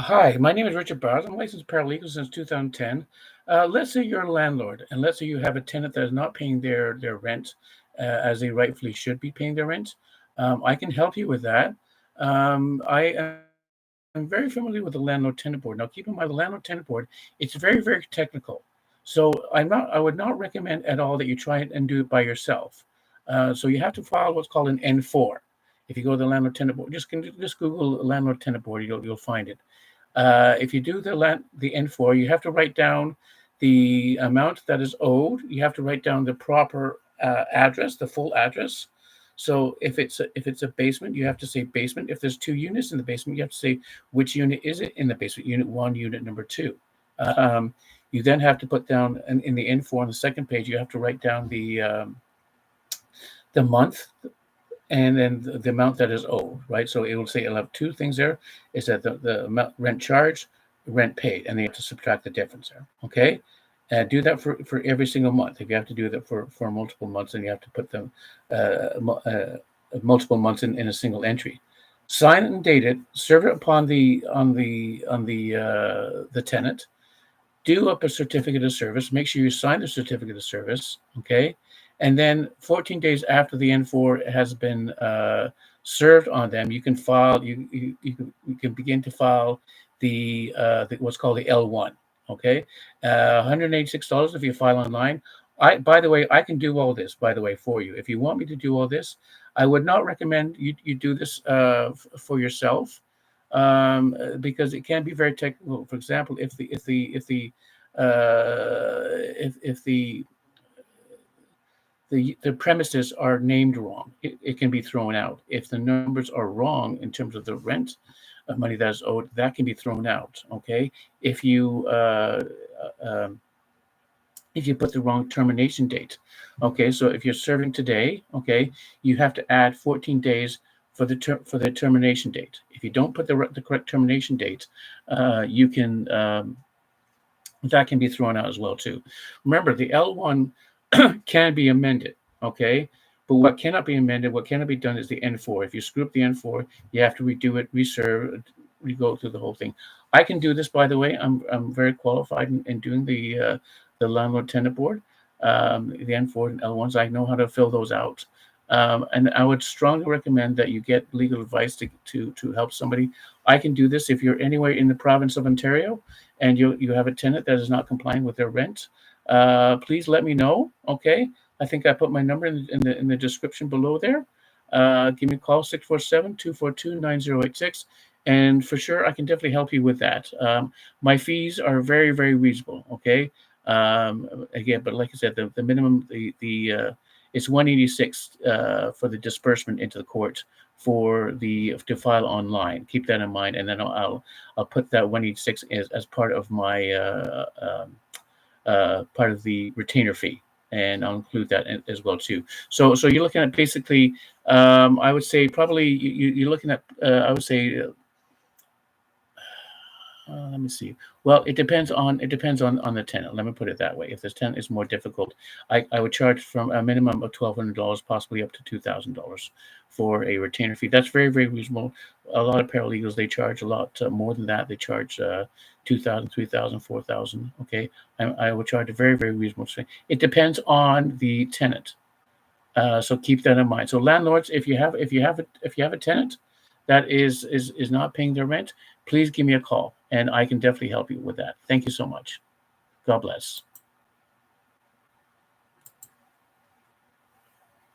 Hi, my name is Richard Bowers. I'm a licensed paralegal since 2010. Let's say you're a landlord, and let's say you have a tenant that is not paying their rent as they rightfully should be paying their rent. I can help you with that. I'm very familiar with the landlord tenant board. Now, keep in mind, the landlord tenant board, it's very, very technical. So I would not recommend at all that you try it and do it by yourself. So you have to file what's called an N4. If you go to the landlord tenant board, just Google landlord tenant board, you'll find it. If you do the N4, you have to write down the amount that is owed. You have to write down the proper address, the full address. So if it's a basement, you have to say basement. If there's two units in the basement, you have to say which unit is it in the basement, unit one, unit number two. Um, you then have to put down in the N4 on the second page, you have to write down the month and then the amount that is owed, right? So it'll have two things there. Is that the amount rent charged, rent paid, and they have to subtract the difference there. Okay. Do that for every single month. If you have to do that for multiple months, then you have to put them multiple months in a single entry. Sign it and date it. Serve it upon the tenant. Do up a certificate of service. Make sure you sign the certificate of service. Okay. And then 14 days after the N4 has been served on them, you can file. You can begin to file the what's called the L1. Okay, $186 if you file online. By the way, I can do all this. By the way, for you, if you want me to do all this, I would not recommend you do this for yourself because it can be very technical. For example, if the premises are named wrong, it can be thrown out. If the numbers are wrong in terms of the rent of money that is owed, that can be thrown out. Okay, if you uh, um, if you put the wrong termination date, okay, so if you're serving today, okay, you have to add 14 days for the termination date. If you don't put the correct termination date, you can that can be thrown out as well too. Remember, the L1 can be amended, okay? But what cannot be amended, what cannot be done is the N4. If you screw up the N4, you have to redo it, reserve, re-go through the whole thing. I can do this, by the way. I'm very qualified in doing the landlord tenant board, the N4 and L1s. I know how to fill those out. And I would strongly recommend that you get legal advice to help somebody. I can do this if you're anywhere in the province of Ontario and you have a tenant that is not complying with their rent. Please let me know. Okay, I think I put my number in the description below there. Give me a call 647-242-9086, and for sure I can definitely help you with that. My fees are very, very reasonable. Okay, again, but like I said, the minimum the it's 186 for the disbursement into the court for the to file online. Keep that in mind, and then I'll put that 186 as part of my part of the retainer fee, and I'll include that as well too. So you're looking at basically, I would say probably you're looking at I would say let me see. Well, it depends on the tenant. Let me put it that way. If this tenant is more difficult, I would charge from a minimum of $1,200, possibly up to $2,000 for a retainer fee. That's very, very reasonable. A lot of paralegals, they charge a lot more than that. They charge 2,000, 3,000, 4,000. Okay, I would charge a very, very reasonable fee. It depends on the tenant. So keep that in mind. So landlords, if you have a tenant that is not paying their rent, please give me a call, and I can definitely help you with that. Thank you so much. God bless.